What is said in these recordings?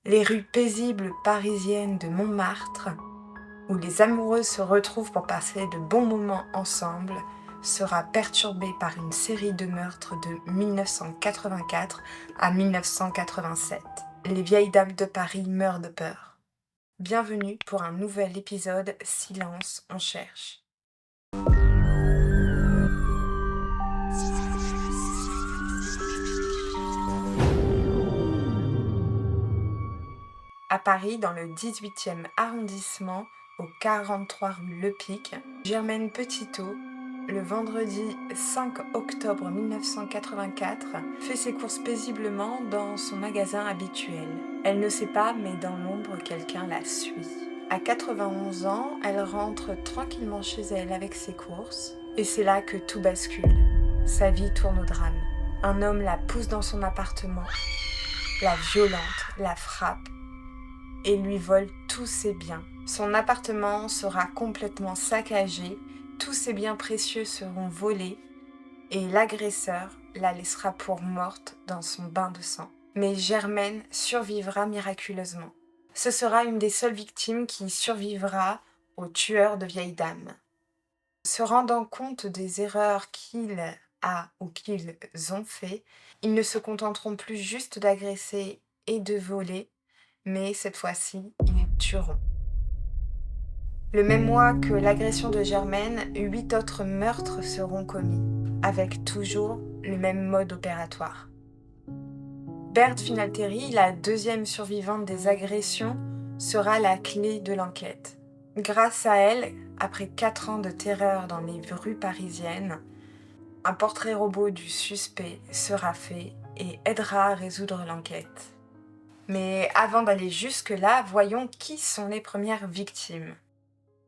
Les rues paisibles parisiennes de Montmartre, où les amoureux se retrouvent pour passer de bons moments ensemble, sera perturbée par une série de meurtres de 1984 à 1987. Les vieilles dames de Paris meurent de peur. Bienvenue pour un nouvel épisode Silence, on cherche. À Paris, dans le 18e arrondissement, au 43 rue Lepic, Germaine Petitot, le vendredi 5 octobre 1984, fait ses courses paisiblement dans son magasin habituel. Elle ne sait pas, mais dans l'ombre, quelqu'un la suit. À 91 ans, elle rentre tranquillement chez elle avec ses courses, et c'est là que tout bascule. Sa vie tourne au drame. Un homme la pousse dans son appartement, la violente, la frappe, et lui vole tous ses biens. Son appartement sera complètement saccagé, tous ses biens précieux seront volés et l'agresseur la laissera pour morte dans son bain de sang. Mais Germaine survivra miraculeusement. Ce sera une des seules victimes qui survivra au tueur de vieilles dames. Se rendant compte des erreurs qu'il a ou qu'ils ont fait, ils ne se contenteront plus juste d'agresser et de voler, mais cette fois-ci, ils tueront. Le même mois que l'agression de Germaine, 8 autres meurtres seront commis, avec toujours le même mode opératoire. Berthe Finalteri, la deuxième survivante des agressions, sera la clé de l'enquête. Grâce à elle, après 4 ans de terreur dans les rues parisiennes, un portrait robot du suspect sera fait et aidera à résoudre l'enquête. Mais avant d'aller jusque-là, voyons qui sont les premières victimes.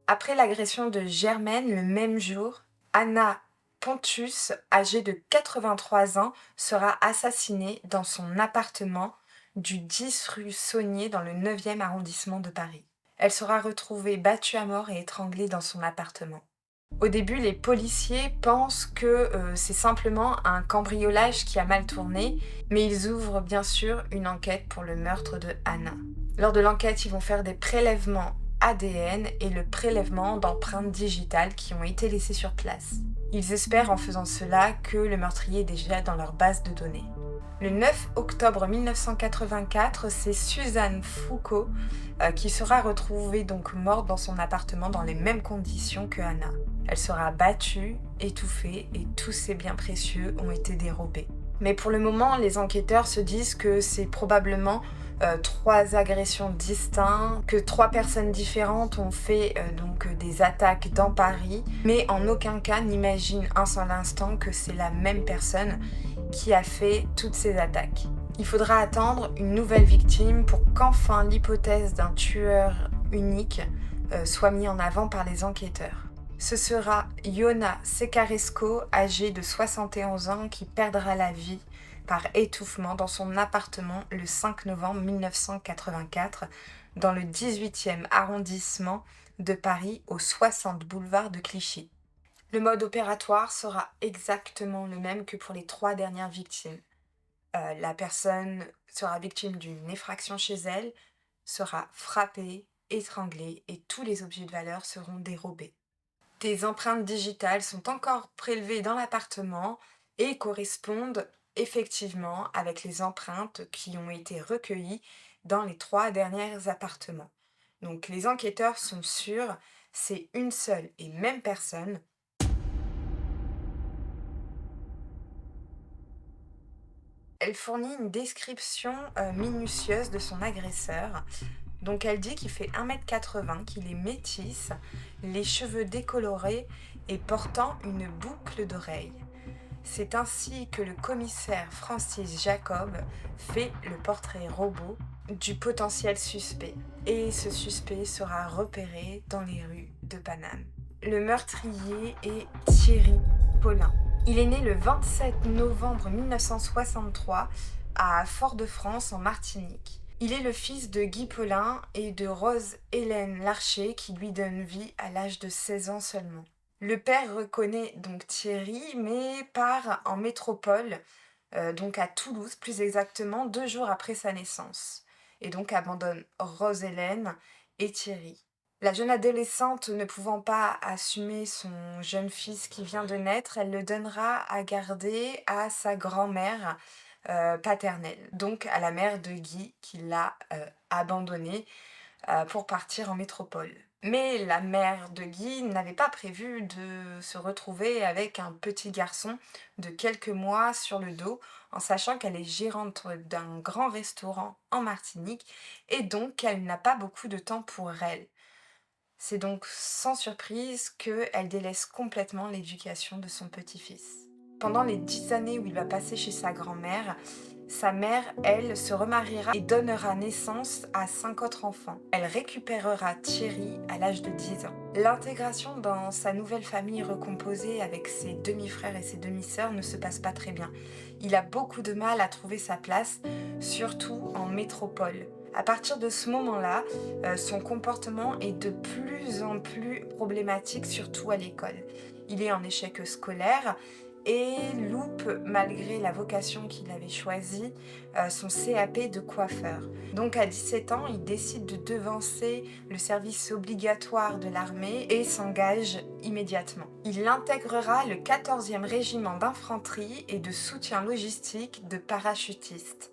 Après l'agression de Germaine le même jour, Anna Pontus, âgée de 83 ans, sera assassinée dans son appartement du 10 rue Saunier dans le 9e arrondissement de Paris. Elle sera retrouvée battue à mort et étranglée dans son appartement. Au début, les policiers pensent que c'est simplement un cambriolage qui a mal tourné, mais ils ouvrent bien sûr une enquête pour le meurtre de Anna. Lors de l'enquête, ils vont faire des prélèvements ADN et le prélèvement d'empreintes digitales qui ont été laissées sur place. Ils espèrent en faisant cela que le meurtrier est déjà dans leur base de données. Le 9 octobre 1984, c'est Suzanne Foucault qui sera retrouvée donc morte dans son appartement dans les mêmes conditions que Anna. Elle sera battue, étouffée et tous ses biens précieux ont été dérobés. Mais pour le moment, les enquêteurs se disent que c'est probablement 3 agressions distinctes, que 3 personnes différentes ont fait donc des attaques dans Paris, mais en aucun cas n'imagine un seul instant que c'est la même personne qui a fait toutes ces attaques. Il faudra attendre une nouvelle victime pour qu'enfin l'hypothèse d'un tueur unique soit mise en avant par les enquêteurs. Ce sera Yona Sekaresco, âgée de 71 ans, qui perdra la vie par étouffement dans son appartement le 5 novembre 1984 dans le 18e arrondissement de Paris au 60 boulevard de Clichy. Le mode opératoire sera exactement le même que pour les 3 dernières victimes. La personne sera victime d'une effraction chez elle, sera frappée, étranglée et tous les objets de valeur seront dérobés. Des empreintes digitales sont encore prélevées dans l'appartement et correspondent effectivement avec les empreintes qui ont été recueillies dans les 3 derniers appartements. Donc les enquêteurs sont sûrs, c'est une seule et même personne. Elle fournit une description minutieuse de son agresseur. Donc elle dit qu'il fait 1,80 m, qu'il est métis, les cheveux décolorés et portant une boucle d'oreille. C'est ainsi que le commissaire Francis Jacob fait le portrait robot du potentiel suspect. Et ce suspect sera repéré dans les rues de Paname. Le meurtrier est Thierry Paulin. Il est né le 27 novembre 1963 à Fort-de-France en Martinique. Il est le fils de Guy Paulin et de Rose-Hélène Larcher qui lui donne vie à l'âge de 16 ans seulement. Le père reconnaît donc Thierry mais part en métropole, donc à Toulouse plus exactement 2 jours après sa naissance. et donc abandonne Rose-Hélène et Thierry. La jeune adolescente ne pouvant pas assumer son jeune fils qui vient de naître, elle le donnera à garder à sa grand-mère paternelle, donc à la mère de Guy qui l'a abandonné pour partir en métropole. Mais la mère de Guy n'avait pas prévu de se retrouver avec un petit garçon de quelques mois sur le dos, en sachant qu'elle est gérante d'un grand restaurant en Martinique et donc qu'elle n'a pas beaucoup de temps pour elle. C'est donc sans surprise qu'elle délaisse complètement l'éducation de son petit-fils. Pendant les 10 années où il va passer chez sa mère, elle, se remariera et donnera naissance à 5 autres enfants. Elle récupérera Thierry à l'âge de 10 ans. L'intégration dans sa nouvelle famille recomposée avec ses demi-frères et ses demi-sœurs ne se passe pas très bien. Il a beaucoup de mal à trouver sa place, surtout en métropole. À partir de ce moment-là, son comportement est de plus en plus problématique, surtout à l'école. Il est en échec scolaire et loupe, malgré la vocation qu'il avait choisie, son CAP de coiffeur. Donc à 17 ans, il décide de devancer le service obligatoire de l'armée et s'engage immédiatement. Il intégrera le 14e régiment d'infanterie et de soutien logistique de parachutistes,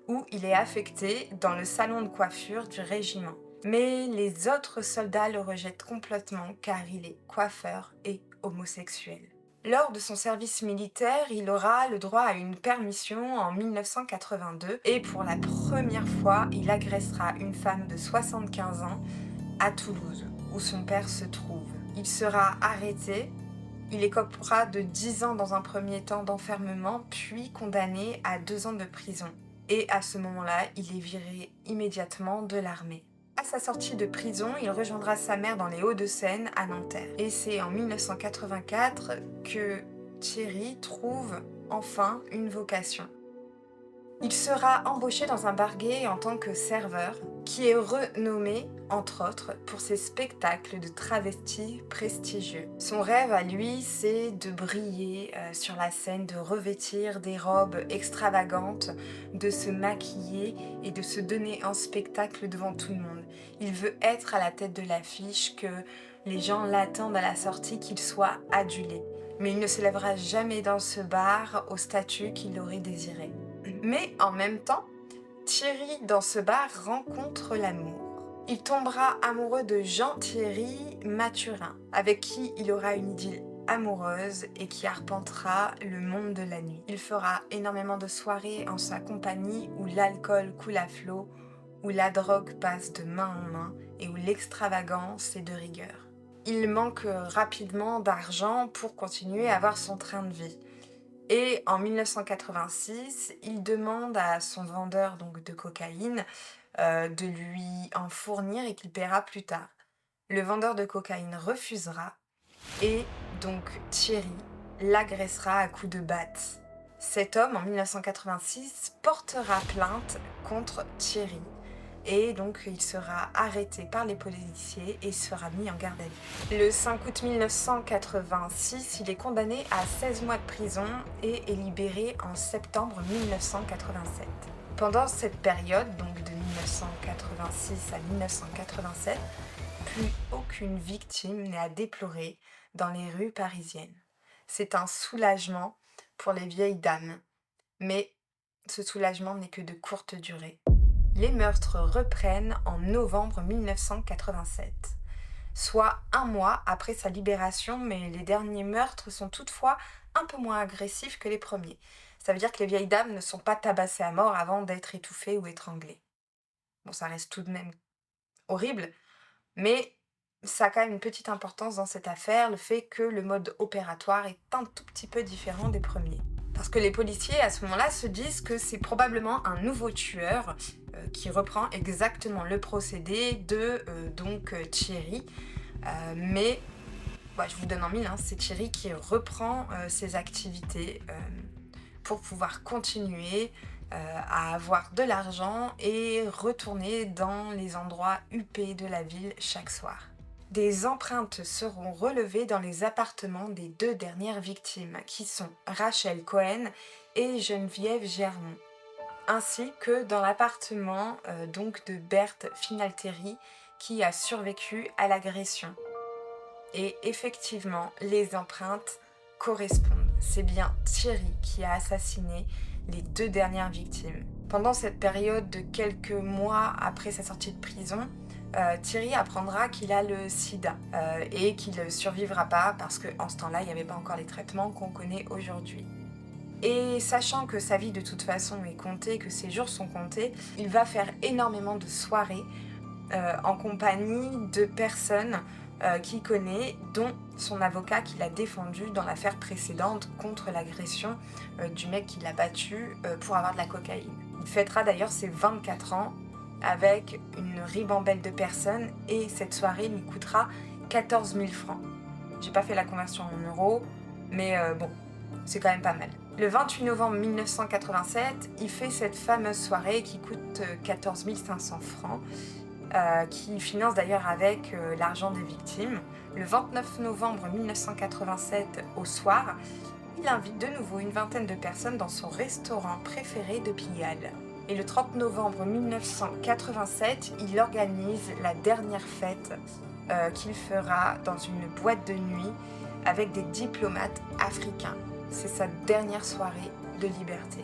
où il est affecté dans le salon de coiffure du régiment. Mais les autres soldats le rejettent complètement car il est coiffeur et homosexuel. Lors de son service militaire, il aura le droit à une permission en 1982 et pour la première fois, il agressera une femme de 75 ans à Toulouse, où son père se trouve. Il sera arrêté. Il écopera de 10 ans dans un premier temps d'enfermement, puis condamné à 2 ans de prison. Et à ce moment-là, il est viré immédiatement de l'armée. À sa sortie de prison, il rejoindra sa mère dans les Hauts-de-Seine, à Nanterre. Et c'est en 1984 que Thierry trouve enfin une vocation. Il sera embauché dans un bar gay en tant que serveur, qui est renommé, entre autres, pour ses spectacles de travestis prestigieux. Son rêve à lui, c'est de briller sur la scène, de revêtir des robes extravagantes, de se maquiller et de se donner en spectacle devant tout le monde. Il veut être à la tête de l'affiche, que les gens l'attendent à la sortie, qu'il soit adulé. Mais il ne se lèvera jamais dans ce bar au statut qu'il aurait désiré. Mais en même temps, Thierry, dans ce bar, rencontre l'amour. Il tombera amoureux de Jean-Thierry Mathurin, avec qui il aura une idylle amoureuse et qui arpentera le monde de la nuit. Il fera énormément de soirées en sa compagnie où l'alcool coule à flot, où la drogue passe de main en main et où l'extravagance est de rigueur. Il manque rapidement d'argent pour continuer à avoir son train de vie. Et en 1986, il demande à son vendeur donc, de cocaïne de lui en fournir et qu'il paiera plus tard. Le vendeur de cocaïne refusera et donc Thierry l'agressera à coups de batte. Cet homme, en 1986, portera plainte contre Thierry. Et donc il sera arrêté par les policiers et sera mis en garde à vue. Le 5 août 1986, il est condamné à 16 mois de prison et est libéré en septembre 1987. Pendant cette période, donc de 1986 à 1987, plus aucune victime n'est à déplorer dans les rues parisiennes. C'est un soulagement pour les vieilles dames, mais ce soulagement n'est que de courte durée. Les meurtres reprennent en novembre 1987, soit un mois après sa libération, mais les derniers meurtres sont toutefois un peu moins agressifs que les premiers. Ça veut dire que les vieilles dames ne sont pas tabassées à mort avant d'être étouffées ou étranglées. Bon, ça reste tout de même horrible, mais ça a quand même une petite importance dans cette affaire, le fait que le mode opératoire est un tout petit peu différent des premiers. Parce que les policiers, à ce moment-là, se disent que c'est probablement un nouveau tueur qui reprend exactement le procédé de Thierry. Mais je vous donne en mille, c'est Thierry qui reprend ses activités pour pouvoir continuer à avoir de l'argent et retourner dans les endroits huppés de la ville chaque soir. Des empreintes seront relevées dans les appartements des 2 dernières victimes, qui sont Rachel Cohen et Geneviève Germont. ainsi que dans l'appartement donc de Berthe Finalteri qui a survécu à l'agression. Et effectivement, les empreintes correspondent. C'est bien Thierry qui a assassiné les 2 dernières victimes. Pendant cette période de quelques mois après sa sortie de prison, Thierry apprendra qu'il a le sida et qu'il ne survivra pas parce qu'en ce temps-là, il n'y avait pas encore les traitements qu'on connaît aujourd'hui. Et sachant que sa vie de toute façon est comptée, que ses jours sont comptés, il va faire énormément de soirées en compagnie de personnes qu'il connaît, dont son avocat qui l'a défendu dans l'affaire précédente contre l'agression du mec qui l'a battu pour avoir de la cocaïne. Il fêtera d'ailleurs ses 24 ans avec une ribambelle de personnes et cette soirée lui coûtera 14 000 francs. J'ai pas fait la conversion en euros, mais bon, c'est quand même pas mal. Le 28 novembre 1987, il fait cette fameuse soirée qui coûte 14 500 francs, qui finance d'ailleurs avec l'argent des victimes. Le 29 novembre 1987, au soir, il invite de nouveau une vingtaine de personnes dans son restaurant préféré de Pigalle. Et le 30 novembre 1987, il organise la dernière fête qu'il fera dans une boîte de nuit avec des diplomates africains. C'est sa dernière soirée de liberté.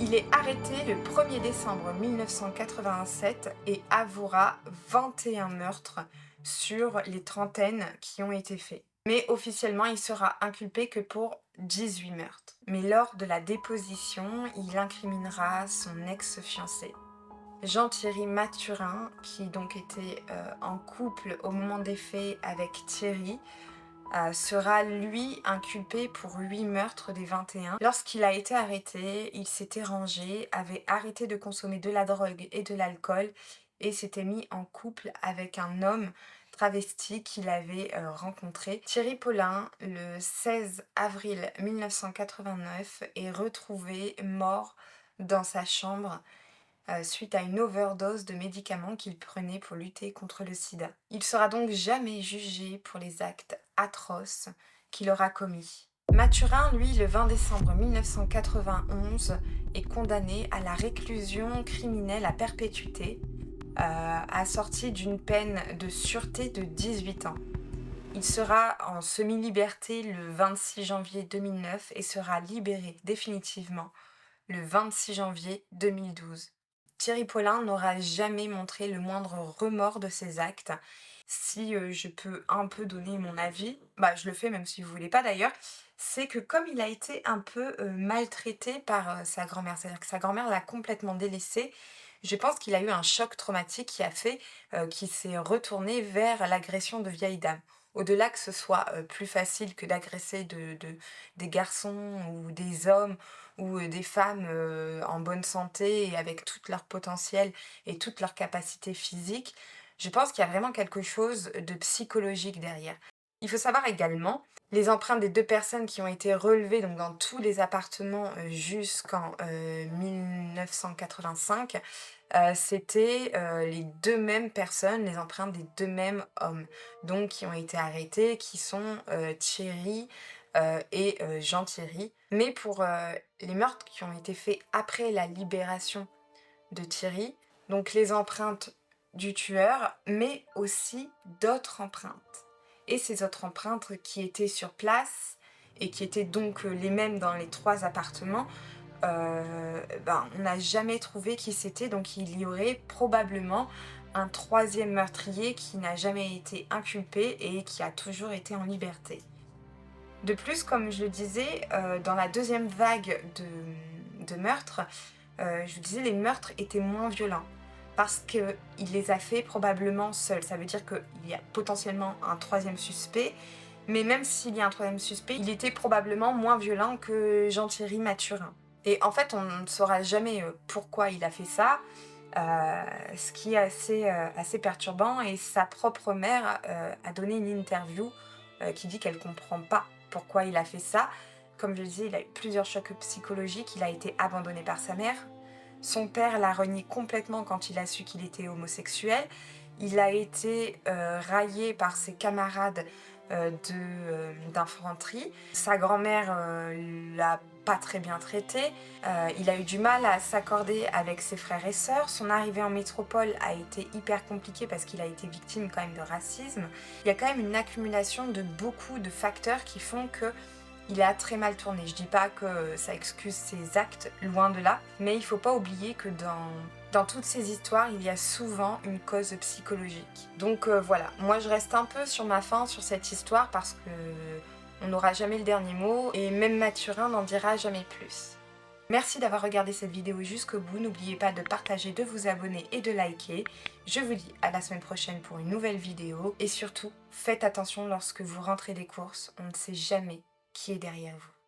Il est arrêté le 1er décembre 1987 et avouera 21 meurtres sur les trentaines qui ont été faits. Mais officiellement, il sera inculpé que pour 18 meurtres. Mais lors de la déposition, il incriminera son ex-fiancé. Jean-Thierry Mathurin, qui donc était en couple au moment des faits avec Thierry, sera lui inculpé pour 8 meurtres des 21. Lorsqu'il a été arrêté, il s'était rangé, avait arrêté de consommer de la drogue et de l'alcool et s'était mis en couple avec un homme travesti qu'il avait rencontré. Thierry Paulin, le 16 avril 1989, est retrouvé mort dans sa chambre suite à une overdose de médicaments qu'il prenait pour lutter contre le sida. Il sera donc jamais jugé pour les actes atroces qu'il aura commis. Mathurin, lui, le 20 décembre 1991, est condamné à la réclusion criminelle à perpétuité, assortie d'une peine de sûreté de 18 ans. Il sera en semi-liberté le 26 janvier 2009 et sera libéré définitivement le 26 janvier 2012. Thierry Paulin n'aura jamais montré le moindre remords de ses actes. Si je peux un peu donner mon avis, je le fais même si vous voulez pas d'ailleurs, c'est que comme il a été un peu maltraité par sa grand-mère, c'est-à-dire que sa grand-mère l'a complètement délaissé, je pense qu'il a eu un choc traumatique qui a fait qu'il s'est retourné vers l'agression de vieilles dames. Au-delà que ce soit plus facile que d'agresser des garçons ou des hommes ou des femmes en bonne santé et avec tout leur potentiel et toute leur capacité physique, je pense qu'il y a vraiment quelque chose de psychologique derrière. Il faut savoir également les empreintes des 2 personnes qui ont été relevées donc dans tous les appartements jusqu'en 1985, c'était les 2 mêmes personnes, les empreintes des 2 mêmes hommes, donc qui ont été arrêtés, qui sont Thierry et Jean-Thierry. Mais pour les meurtres qui ont été faits après la libération de Thierry, donc les empreintes du tueur, mais aussi d'autres empreintes. Et ces autres empreintes qui étaient sur place et qui étaient donc les mêmes dans les 3 appartements, on n'a jamais trouvé qui c'était, donc il y aurait probablement un 3e meurtrier qui n'a jamais été inculpé et qui a toujours été en liberté. De plus, comme je le disais, dans la 2e vague de meurtres, je vous disais, les meurtres étaient moins violents parce qu'il les a fait probablement seul. Ça veut dire qu'il y a potentiellement un 3e suspect, mais même s'il y a un 3e suspect, il était probablement moins violent que Jean-Thierry Mathurin. Et en fait, on ne saura jamais pourquoi il a fait ça, ce qui est assez perturbant. Et sa propre mère a donné une interview qui dit qu'elle ne comprend pas pourquoi il a fait ça. Comme je le disais, il a eu plusieurs chocs psychologiques, il a été abandonné par sa mère, Son père l'a renié complètement quand il a su qu'il était homosexuel. Il a été raillé par ses camarades d'infanterie. Sa grand-mère l'a pas très bien traité. Il a eu du mal à s'accorder avec ses frères et sœurs. Son arrivée en métropole a été hyper compliquée parce qu'il a été victime quand même de racisme. Il y a quand même une accumulation de beaucoup de facteurs qui font que il a très mal tourné. Je dis pas que ça excuse ses actes, loin de là, mais il faut pas oublier que dans toutes ces histoires, il y a souvent une cause psychologique. Donc voilà, moi je reste un peu sur ma faim sur cette histoire parce que on n'aura jamais le dernier mot et même Mathurin n'en dira jamais plus. Merci d'avoir regardé cette vidéo jusqu'au bout, n'oubliez pas de partager, de vous abonner et de liker. Je vous dis à la semaine prochaine pour une nouvelle vidéo et surtout, faites attention lorsque vous rentrez des courses, on ne sait jamais qui est derrière vous.